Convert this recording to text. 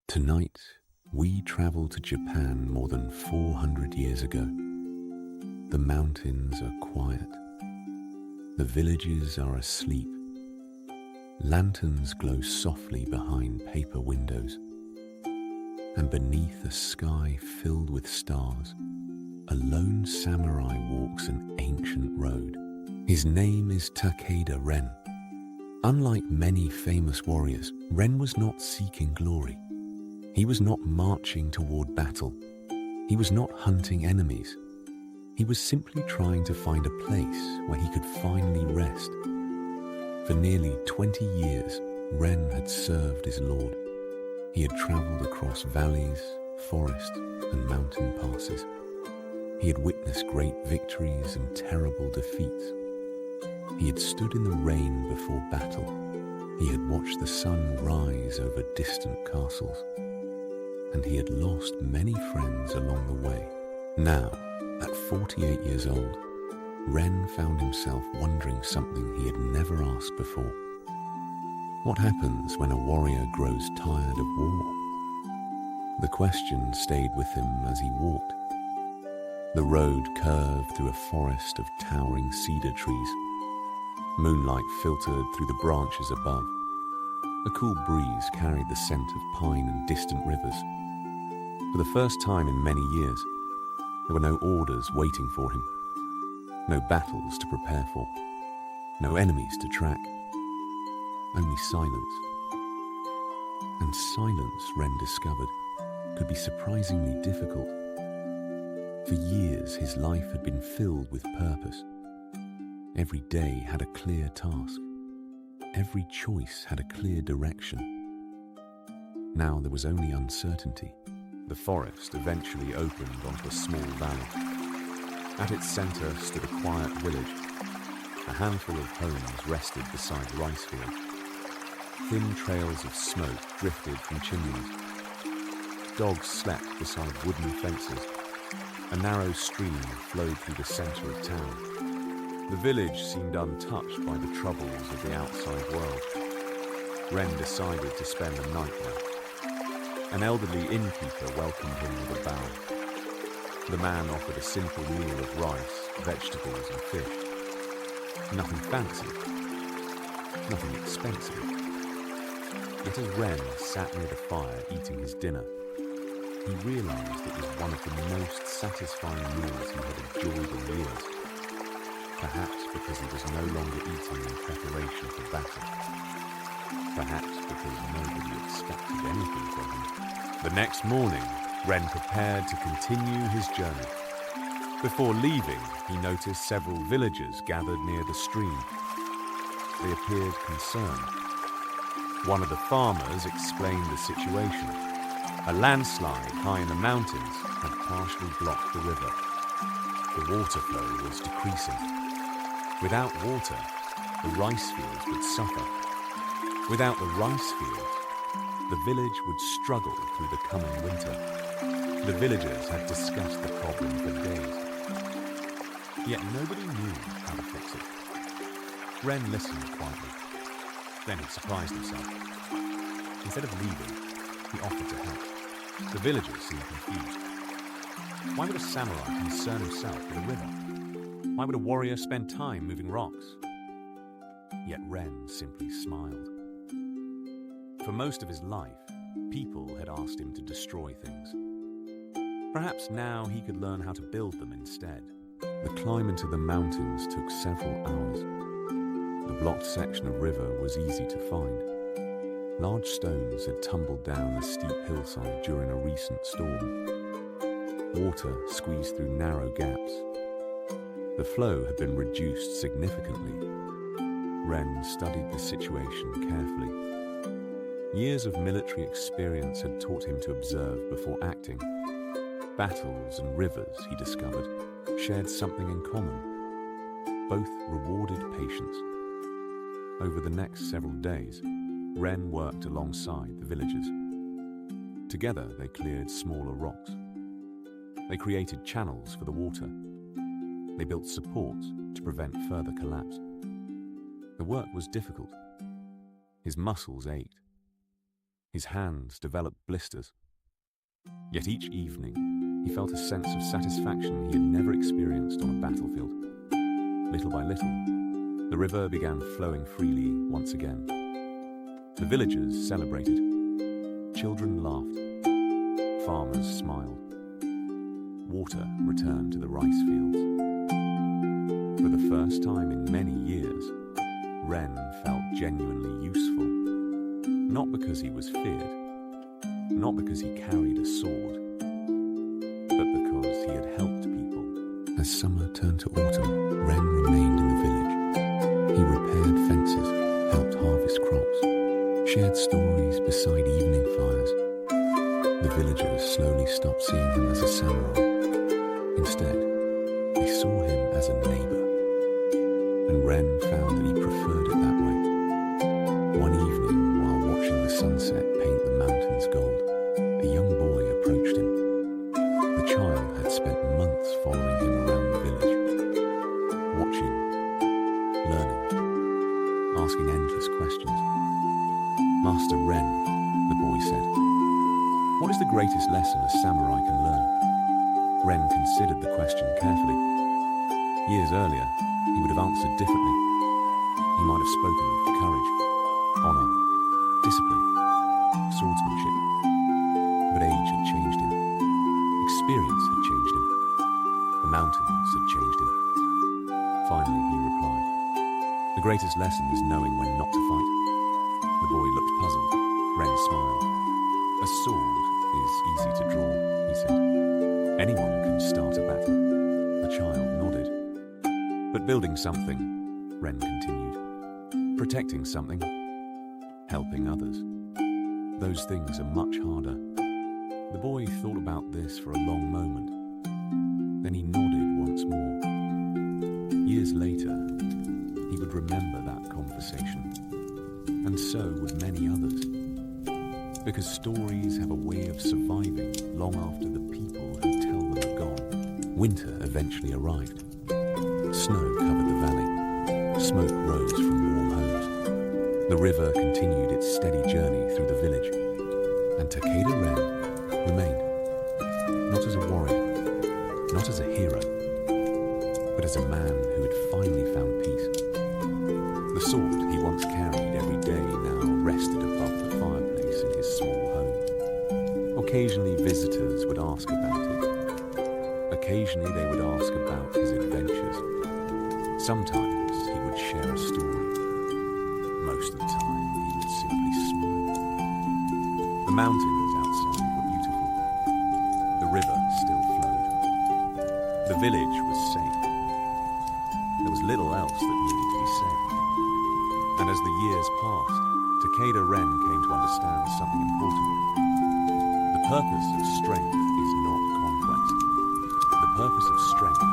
Tonight, we travel to Japan more than 400 years ago. The mountains are quiet. The villages are asleep. Lanterns glow softly behind paper windows. And beneath a sky filled with stars, a lone samurai walks an ancient road. His name is Takeda Ren. Unlike many famous warriors, Ren was not seeking glory. He was not marching toward battle. He was not hunting enemies. He was simply trying to find a place where he could finally rest. For nearly 20 years, Ren had served his lord. He had traveled across valleys, forests, and mountain passes. He had witnessed great victories and terrible defeats. He had stood in the rain before battle. He had watched the sun rise over distant castles. And he had lost many friends along the way. Now, at 48 years old, Ren found himself wondering something he had never asked before. What happens when a warrior grows tired of war? The question stayed with him as he walked. The road curved through a forest of towering cedar trees. Moonlight filtered through the branches above. A cool breeze carried the scent of pine and distant rivers. For the first time in many years, there were no orders waiting for him, no battles to prepare for, no enemies to track, only silence. And silence, Ren discovered, could be surprisingly difficult. For years, his life had been filled with purpose. Every day had a clear task. Every choice had a clear direction. Now there was only uncertainty. The forest eventually opened onto a small valley. At its center stood a quiet village. A handful of homes rested beside rice fields. Thin trails of smoke drifted from chimneys. Dogs slept beside wooden fences. A narrow stream flowed through the center of town. The village seemed untouched by the troubles of the outside world. Ren decided to spend the night there. An elderly innkeeper welcomed him with a bow. The man offered a simple meal of rice, vegetables and fish. Nothing fancy, nothing expensive. Yet as Ren sat near the fire eating his dinner, he realized it was one of the most satisfying meals he had enjoyed in years. Perhaps because he was no longer eating in preparation for battle. Perhaps because nobody expected anything from him. The next morning, Ren prepared to continue his journey. Before leaving, he noticed several villagers gathered near the stream. They appeared concerned. One of the farmers explained the situation. A landslide high in the mountains had partially blocked the river. The water flow was decreasing. Without water, the rice fields would suffer. Without the rice fields, the village would struggle through the coming winter. The villagers had discussed the problem for days. Yet nobody knew how to fix it. Ren listened quietly. Then he surprised himself. Instead of leaving, he offered to help. The villagers seemed confused. Why would a samurai concern himself with a river? Why would a warrior spend time moving rocks? Yet Ren simply smiled. For most of his life, people had asked him to destroy things. Perhaps now he could learn how to build them instead. The climb into the mountains took several hours. The blocked section of river was easy to find. Large stones had tumbled down a steep hillside during a recent storm. Water squeezed through narrow gaps. The flow had been reduced significantly. Ren studied the situation carefully. Years of military experience had taught him to observe before acting. Battles and rivers, he discovered, shared something in common. Both rewarded patience. Over the next several days, Ren worked alongside the villagers. Together, they cleared smaller rocks. They created channels for the water. They built supports to prevent further collapse. The work was difficult. His muscles ached. His hands developed blisters. Yet each evening, he felt a sense of satisfaction he had never experienced on a battlefield. Little by little, the river began flowing freely once again. The villagers celebrated. Children laughed. Farmers smiled. Water returned to the rice fields. For the first time in many years, Ren felt genuinely useful. Not because he was feared, not because he carried a sword, but because he had helped people. As summer turned to autumn, Ren remained in the village. He repaired fences, helped harvest crops, shared stories beside evening fires. The villagers slowly stopped seeing him as a samurai. Instead, they saw him as a neighbor. And Ren found that he preferred it that way. One evening, while watching the sunset paint the mountains gold, a young boy approached him. The child had spent months following him around the village, watching, learning, asking endless questions. Master Ren, the boy said, what is the greatest lesson a samurai can learn? Ren considered the question carefully. Years earlier, he would have answered differently. He might have spoken of courage, honor, discipline, swordsmanship. But age had changed him. Experience had changed him. The mountains had changed him. Finally, he replied, the greatest lesson is knowing when not to fight. The boy looked puzzled. Ren smiled. A sword is easy to draw, he said. Anyone can start a battle. The child nodded. But building something, Ren continued. Protecting something. Helping others. Those things are much harder. The boy thought about this for a long moment. Then he nodded once more. Years later, he would remember that conversation. And so would many others. Because stories have a way of surviving long after the people who tell them are gone. Winter eventually arrived. Snow covered the valley. Smoke rose from warm homes. The river continued its steady journey through the village. And Takeda Ren remained. Not as a warrior, not as a hero, but as a man who had finally found peace. The sword he once carried every day now rested above the fireplace in his small home. Occasionally visitors would ask about it. Occasionally they would ask about his adventures. Sometimes he would share a story. Most of the time he would simply smile. The mountains outside were beautiful. The river still flowed. The village was safe. There was little else that needed to be said. And as the years passed, Takeda Ren came to understand something important. The purpose of strength is not conquest. The purpose of strength